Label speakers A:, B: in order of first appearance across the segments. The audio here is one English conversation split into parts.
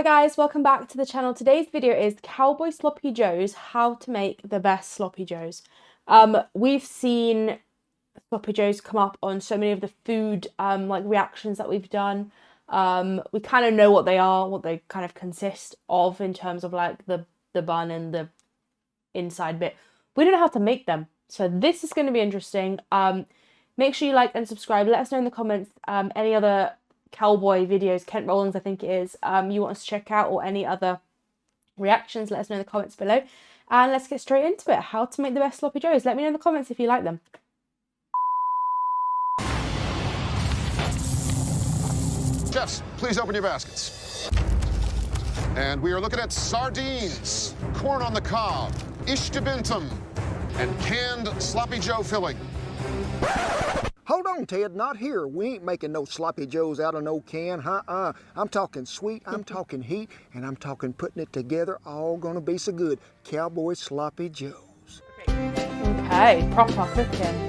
A: Hi guys, welcome back to the channel. Today's video is Cowboy Sloppy Joes, how to make the best Sloppy Joes. We've seen Sloppy Joes come up on so many of the food like reactions that we've done. We kind of know what they are, what they kind of consist of in terms of like the bun and the inside bit. We don't know how to make them, so this is going to be interesting. Make sure you like and subscribe. Let us know in the comments any other cowboy videos, Kent Rollins I think it is, you want us to check out, or any other reactions. Let us know in the comments below, and let's get straight into it. How to make the best Sloppy Joes. Let me know in the comments if you like them.
B: Chefs, please open your baskets. And we are looking at sardines, corn on the cob, ishtabintum, and canned sloppy joe filling.
C: Hold on, Ted, not here. We ain't making no sloppy joes out of no can, I'm talking sweet, I'm talking heat, and I'm talking putting it together. All gonna be so good. Cowboy sloppy joes.
A: Okay, proper cooking.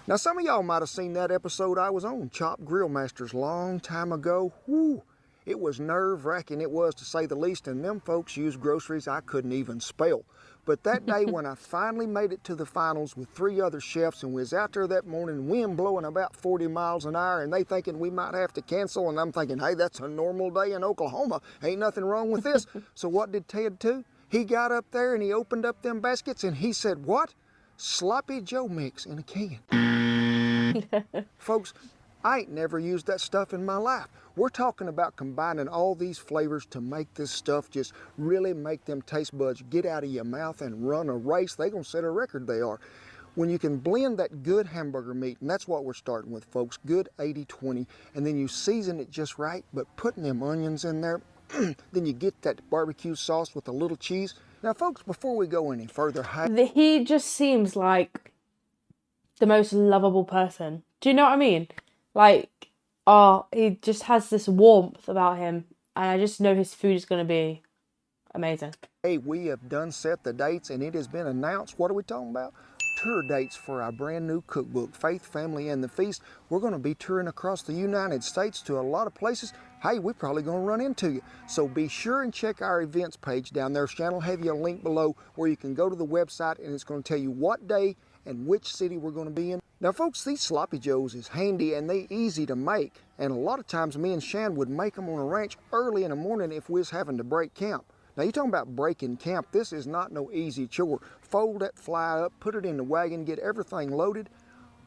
C: Now, some of y'all might have seen that episode I was on, Chopped Grill Masters, long time ago. Woo! It was nerve-wracking, it was, to say the least, and them folks used groceries I couldn't even spell. But that day when I finally made it to the finals with 3 other chefs, and we was out there that morning, wind blowing about 40 miles an hour, and they thinking we might have to cancel, and I'm thinking, hey, that's a normal day in Oklahoma. Ain't nothing wrong with this. So what did Ted do? He got up there and he opened up them baskets and he said, what? Sloppy Joe mix in a can. Folks, I ain't never used that stuff in my life. We're talking about combining all these flavors to make this stuff just really make them taste buds get out of your mouth and run a race. They gonna set a record, they are. When you can blend that good hamburger meat, and that's what we're starting with, folks, good 80-20, and then you season it just right, but putting them onions in there, then you get that barbecue sauce with a little cheese. Now, folks, before we go any further,
A: He just seems like the most lovable person. Do you know what I mean? Like, oh, he just has this warmth about him, and I just know his food is going to be amazing.
C: Hey, we have done set the dates, and it has been announced. What are we talking about? Tour dates for our brand new cookbook, Faith, Family, and the Feast. We're going to be touring across the United States to a lot of places. Hey, we're probably going to run into you. So be sure and check our events page down there. Shannon will have you a link below where you can go to the website, and it's going to tell you what day and which city we're going to be in. Now, folks, these sloppy joes is handy and they easy to make. And a lot of times me and Shan would make them on a ranch early in the morning if we was having to break camp. Now, you're talking about breaking camp. This is not no easy chore. Fold that fly up, put it in the wagon, get everything loaded,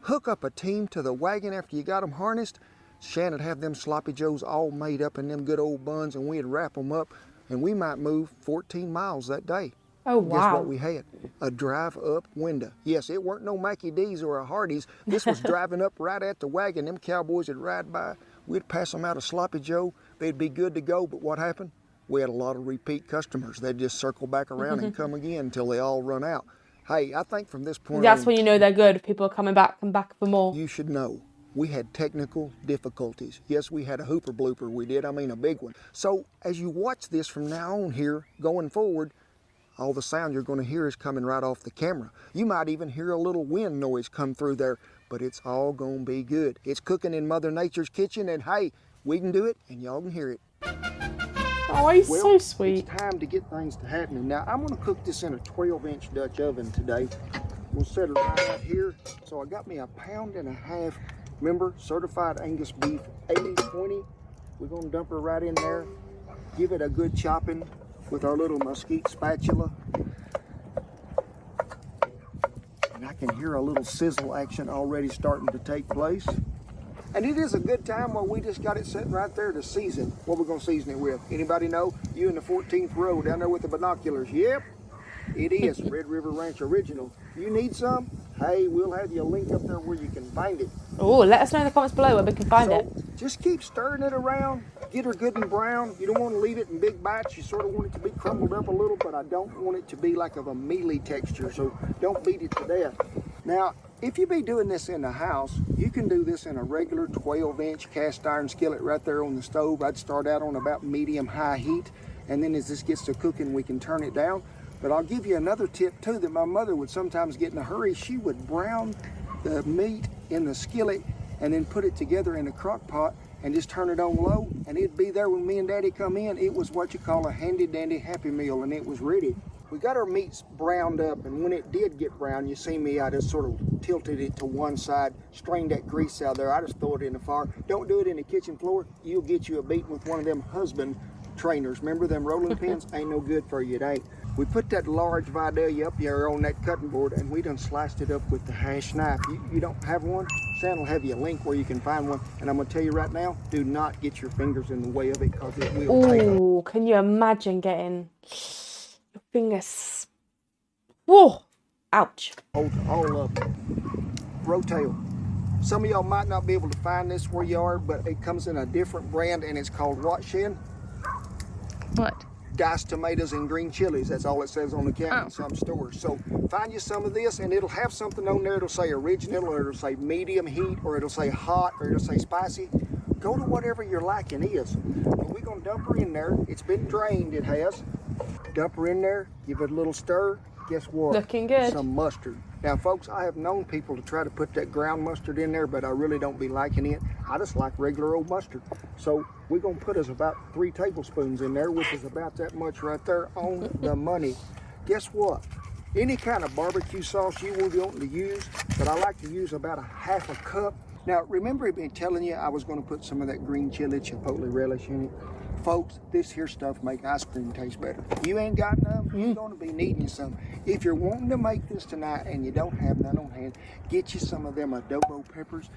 C: hook up a team to the wagon after you got them harnessed. Shan would have them sloppy joes all made up in them good old buns, and we'd wrap them up, and we might move 14 miles that day.
A: Oh, wow.
C: Guess what we had? A drive-up window. Yes, it weren't no Mackie D's or a Hardee's. This was driving up right at the wagon. Them cowboys would ride by. We'd pass them out a sloppy joe. They'd be good to go, but what happened? We had a lot of repeat customers. They'd just circle back around and come again until they all run out. Hey, I think from this point
A: That's
C: on,
A: when you know they're good. People are coming back and back for more.
C: you should know. We had technical difficulties. Yes, we had a hooper blooper. We did. I mean, a big one. So as you watch this from now on here, going forward, all the sound you're going to hear is coming right off the camera. You might even hear a little wind noise come through there, but it's all going to be good. It's cooking in Mother Nature's kitchen, and hey, we can do it, and y'all can hear it.
A: Oh, he's
C: Well,
A: so sweet.
C: It's time to get things to happening. Now, I'm going to cook this in a 12-inch Dutch oven today. We'll set it right out here. So I got me a 1.5 pounds. Remember, certified Angus beef, 80-20. We're going to dump her right in there. Give it a good chopping with our little mesquite spatula. And I can hear a little sizzle action already starting to take place. And it is a good time while we just got it sitting right there to season. What we're going to season it with. Anybody know? You in the 14th row down there with the binoculars. Yep, it is Red River Ranch Original. You need some? Hey, we'll have you a link up there where you can find it.
A: Oh, let us know in the comments below where we can find it.
C: Just keep stirring it around. Get her good and brown. You don't want to leave it in big bites. You sort of want it to be crumbled up a little, but I don't want it to be like of a mealy texture, so don't beat it to death. Now, if you be doing this in the house, you can do this in a regular 12-inch cast iron skillet right there on the stove. I'd start out on about medium-high heat, and then as this gets to cooking, we can turn it down. But I'll give you another tip too that my mother would sometimes get in a hurry. She would brown the meat in the skillet and then put it together in a crock pot and just turn it on low, and it'd be there when me and Daddy come in. It was what you call a handy dandy Happy Meal, and it was ready. We got our meats browned up, and when it did get brown, you see me, I just sort of tilted it to one side, strained that grease out there. I just throw it in the fire. Don't do it in the kitchen floor. You'll get you a beating with one of them husband trainers. Remember them rolling pins? Ain't no good for you, it ain't. We put that large Vidalia up there on that cutting board, and we done sliced it up with the hash knife. You don't have one? Shan will have you a link where you can find one. And I'm gonna tell you right now, do not get your fingers in the way of it, because it will take them.
A: Ooh, can you imagine getting your fingers? Whoa! Ouch.
C: All of them. Rotail. Some of y'all might not be able to find this where you are, but it comes in a different brand, and it's called what, Shan?
D: What?
C: Diced tomatoes and green chilies. That's all it says on the can in some stores. So find you some of this, and it'll have something on there. It'll say original, or it'll say medium heat, or it'll say hot, or it'll say spicy. Go to whatever your liking is. But we're gonna dump her in there. It's been drained, it has. Dump her in there, give it a little stir. Guess what?
A: Looking good.
C: Some mustard. Now, folks, I have known people to try to put that ground mustard in there, but I really don't be liking it. I just like regular old mustard. So we're gonna put us about 3 tablespoons in there, which is about that much right there on the money. Guess what? Any kind of barbecue sauce you will want to use, but I like to use about a half a cup. Now, remember I've been telling you I was gonna put some of that green chili chipotle relish in it? Folks, this here stuff make ice cream taste better. You ain't got none, you're gonna be needing some. If you're wanting to make this tonight and you don't have none on hand, get you some of them adobo peppers.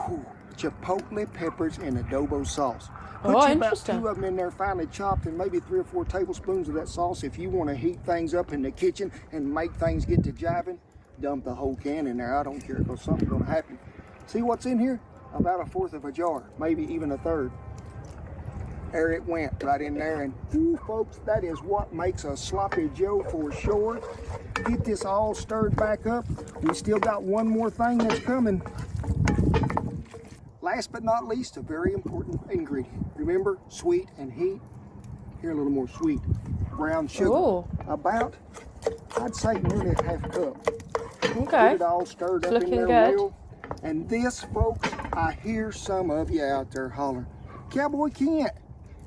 C: Whew, chipotle peppers in adobo sauce. Put you about 2 of them in there finely chopped, and maybe 3 or 4 tablespoons of that sauce. If you want to heat things up in the kitchen and make things get to jiving, dump the whole can in there. I don't care, because something's gonna happen. See what's in here? About 1/4 of a jar, maybe even 1/3. There it went, right in there, and ooh, folks, that is what makes a sloppy Joe for sure. Get this all stirred back up. We still got one more thing that's coming. Last but not least, a very important ingredient. Remember, sweet and heat. Here, a little more sweet. Brown sugar.
A: Ooh.
C: About, I'd say nearly a half cup.
A: Okay.
C: Get it all stirred up in
A: Looking
C: there
A: good.
C: real. And this, folks, I hear some of you out there hollering, Cowboy Kent,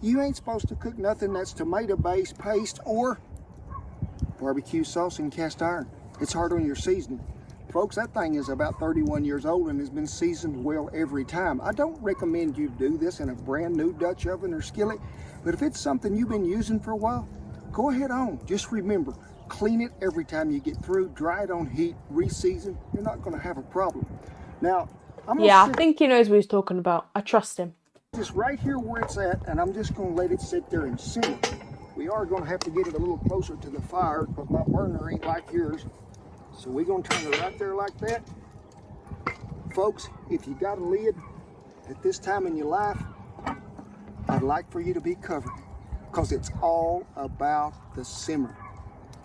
C: you ain't supposed to cook nothing that's tomato-based paste or barbecue sauce in cast iron. It's hard on your seasoning. Folks, that thing is about 31 years old and has been seasoned well every time. I don't recommend you do this in a brand new Dutch oven or skillet, but if it's something you've been using for a while, go ahead on. Just remember, clean it every time you get through, dry it on heat, re-season. You're not gonna have a problem. Now, I'm gonna
A: Yeah, I think he knows what he's talking about. I trust him.
C: just right here where it's at, and I'm just gonna let it sit there and simmer. We are gonna have to get it a little closer to the fire because my burner ain't like yours. So we're gonna turn it right there like that. Folks, if you got a lid at this time in your life, I'd like for you to be covered, because it's all about the simmer.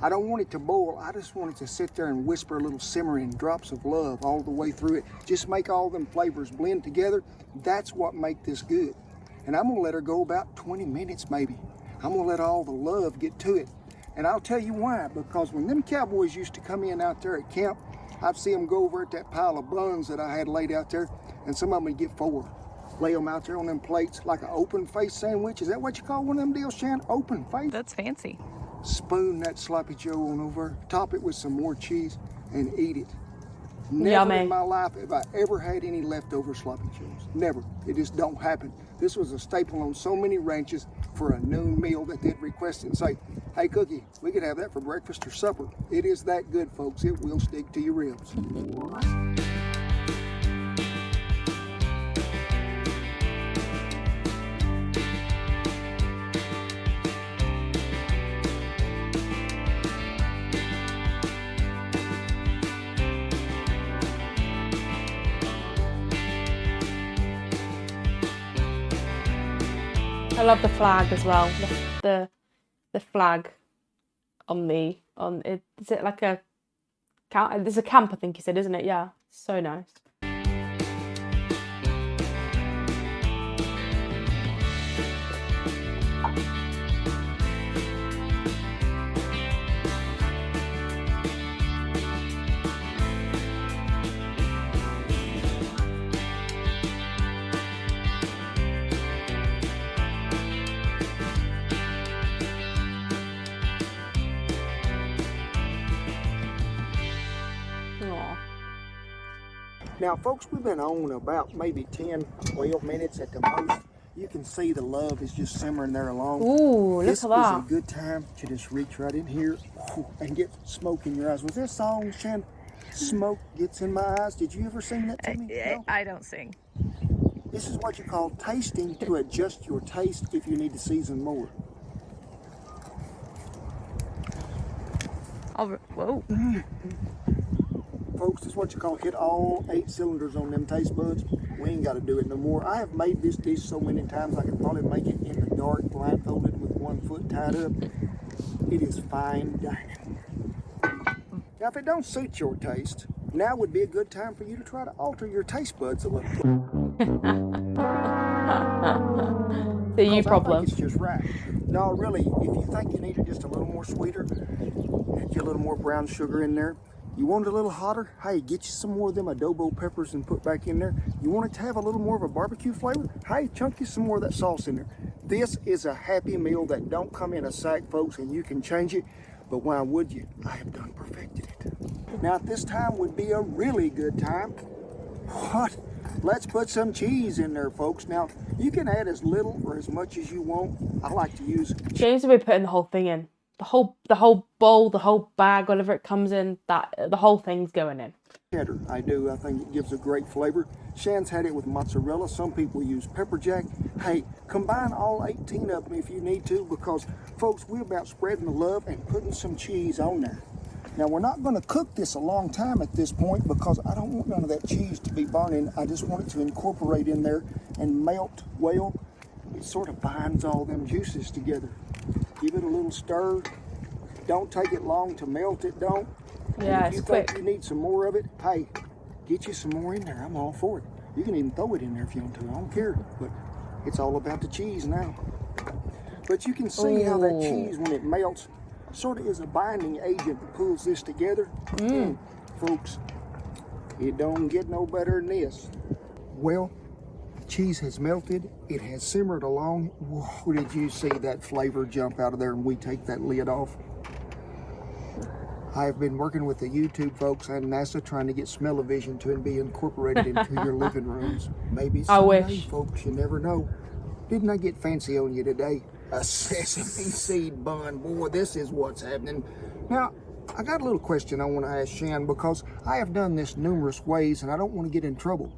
C: I don't want it to boil, I just want it to sit there and whisper a little simmering drops of love all the way through it. Just make all them flavors blend together. That's what make this good. And I'm gonna let her go about 20 minutes maybe. I'm gonna let all the love get to it. And I'll tell you why, because when them cowboys used to come in out there at camp, I'd see them go over at that pile of buns that I had laid out there, and some of them would get 4. Lay them out there on them plates like an open face sandwich. Is that what you call one of them deals, Shan? Open face?
D: That's fancy.
C: Spoon that sloppy Joe on over, top it with some more cheese, and eat it. Never
A: Yummy.
C: in my life have I ever had any leftover sloppy Joes. Never. It just don't happen. This was a staple on so many ranches for a noon meal that they'd request it and say, hey, Cookie, we could have that for breakfast or supper. It is that good, folks. It will stick to your ribs.
A: I love the flag as well. The flag on it. Is it like a camp? There's a camp, I think he said, isn't it? Yeah, so nice.
C: Now, folks, we've been on about maybe 10, 12 minutes at the most. You can see the love is just simmering there along.
A: Ooh,
C: This
A: look at
C: is a
A: that.
C: good time to just reach right in here and get smoke in your eyes. Was there a song, Shan? Smoke gets in my eyes. Did you ever sing that to me? No?
D: I don't sing.
C: This is what you call tasting to adjust your taste if you need to season more.
D: Whoa.
C: Folks, this is what you call hit all 8 cylinders on them taste buds. We ain't got to do it no more. I have made this dish so many times I could probably make it in the dark, blindfolded with one foot tied up. It is fine dining. Now, if it don't suit your taste, now would be a good time for you to try to alter your taste buds a little.
A: The you
C: I
A: problem.
C: think it's just right. No, really, if you think you need it just a little more sweeter, add you a little more brown sugar in there. You want it a little hotter? Hey, get you some more of them adobo peppers and put back in there. You want it to have a little more of a barbecue flavor? Hey, chunk you some more of that sauce in there. This is a happy meal that don't come in a sack, folks, and you can change it. But why would you? I have done perfected it. Now, at this time would be a really good time. What? Let's put some cheese in there, folks. Now, you can add as little or as much as you want. I like to use
A: James will be putting the whole thing in. The whole bowl, the whole bag, whatever it comes in, that the whole thing's going in.
C: cheddar. I do. I think it gives a great flavor. Shan's had it with mozzarella. Some people use pepper jack. Hey, combine all 18 of them if you need to, because, folks, we're about spreading the love and putting some cheese on there. Now, we're not going to cook this a long time at this point because I don't want none of that cheese to be burning. I just want it to incorporate in there and melt well. It sort of binds all them juices together. Give it a little stir. Don't take it long to melt it, don't.
A: Yeah,
C: if you
A: it's
C: think
A: quick.
C: you need some more of it, hey, get you some more in there. I'm all for it. You can even throw it in there if you want to. I don't care. But it's all about the cheese now. But you can see how that cheese, when it melts, sort of is a binding agent that pulls this together. Folks, it don't get no better than this. Well, cheese has melted. It has simmered along. Whoa, did you see that flavor jump out of there and we take that lid off? I have been working with the YouTube folks and NASA trying to get smell-o-vision to be incorporated into your living rooms. Maybe
A: I
C: someday,
A: wish.
C: folks, you never know. Didn't I get fancy on you today? A sesame seed bun. Boy, this is what's happening. Now, I got a little question I want to ask Shan because I have done this numerous ways and I don't want to get in trouble.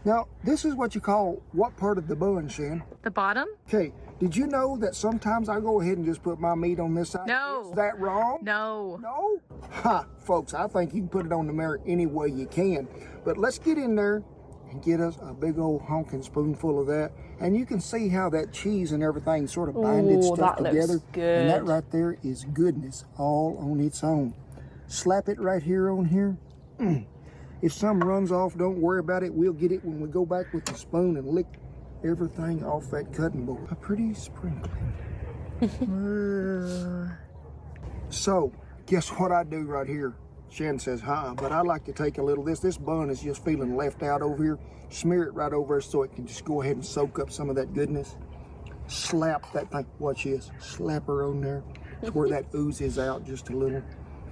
C: Now, this is what you call what part of the bun, Shan?
D: The bottom?
C: Okay, did you know that sometimes I go ahead and just put my meat on this side?
D: No.
C: Is that wrong?
D: No.
C: No? Ha, folks, I think you can put it on the mirror any way you can. But let's get in there and get us a big old honking spoonful of that. And you can see how that cheese and everything sort of binded
A: Ooh,
C: stuff
A: that looks
C: together. And that
A: good.
C: right there is goodness all on its own. Slap it right here on here. If some runs off, don't worry about it. We'll get it when we go back with the spoon and lick everything off that cutting board. A pretty sprinkling. So, guess what I do right here? Shan says, but I like to take a little of this bun is just feeling left out over here. Smear it right over so it can just go ahead and soak up some of that goodness. Slap that thing. Watch this. Slap her on there to where that oozes out just a little.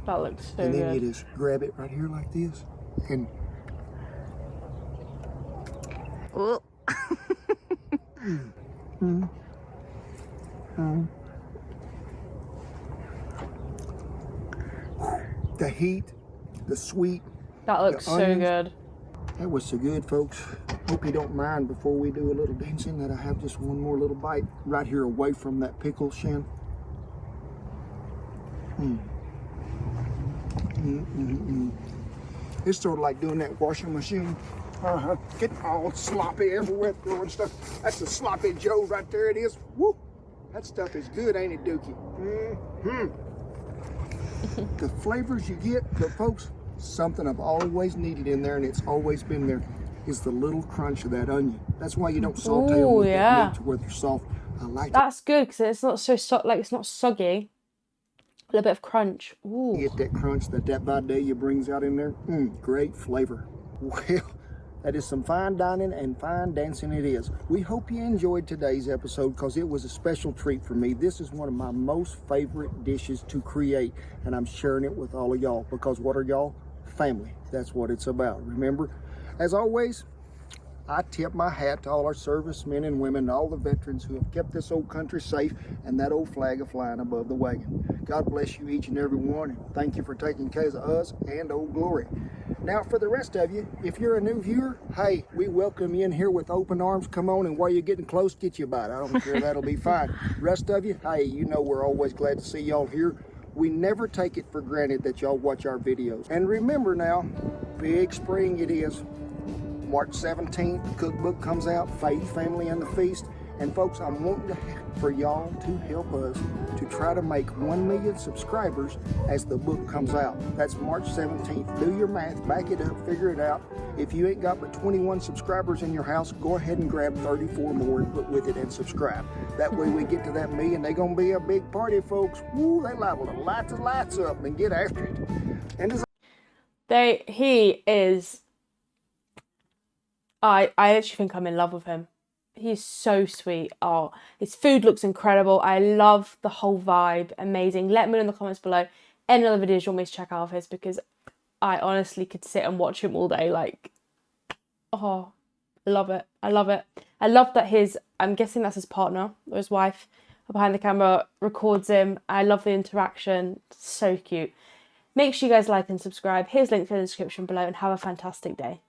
A: That looks so
C: And then
A: good.
C: you just grab it right here like this. And
D: Ooh.
C: the heat, the sweet,
A: That looks so
C: onions.
A: good.
C: that was so good, folks. Hope you don't mind before we do a little dancing that I have just one more little bite right here away from that pickle, Shan. It's sort of like doing that washing machine. Getting all sloppy everywhere, throwing stuff. That's a sloppy Joe right there, it is. Woo! That stuff is good, ain't it, Dookie? The flavors you get, but folks, something I've always needed in there, and it's always been there, is the little crunch of that onion. That's why you don't saute them
A: Ooh,
C: with
A: yeah.
C: that meat to where they're soft. I like it.
A: That's good because it's not so like it's not soggy. A little bit of crunch. Ooh.
C: Get that crunch that Vidalia brings out in there. Great flavor. Well, that is some fine dining and fine dancing it is. We hope you enjoyed today's episode because it was a special treat for me. This is one of my most favorite dishes to create, and I'm sharing it with all of y'all because what are y'all? Family. That's what it's about, remember? As always, I tip my hat to all our servicemen and women, all the veterans who have kept this old country safe and that old flag flying above the wagon. God bless you each and every one, and thank you for taking care of us and Old Glory. Now, for the rest of you, if you're a new viewer, hey, we welcome you in here with open arms. Come on, and while you're getting close, get you a bite. I don't care, that'll be fine. Rest of you, hey, you know we're always glad to see y'all here. We never take it for granted that y'all watch our videos. And remember now, big spring it is. March 17th, the cookbook comes out, Faith, Family, and the Feast. And folks, I'm wanting for y'all to help us to try to make 1 million subscribers as the book comes out. That's March 17th. Do your math, back it up, figure it out. If you ain't got but 21 subscribers in your house, go ahead and grab 34 more and put with it and subscribe. That way we get to that million. They're going to be a big party, folks. Woo, they liable to light the lights up and get after it. And as
A: he is... I actually think I'm in love with him. He's so sweet. Oh, his food looks incredible. I love the whole vibe. Amazing. Let me know in the comments below any other videos you want me to check out of his, because I honestly could sit and watch him all day. Like, oh, I love it. I love it. I love that I'm guessing that's his partner or his wife behind the camera records him. I love the interaction. So cute. Make sure you guys like and subscribe. Here's links in the description below, and have a fantastic day.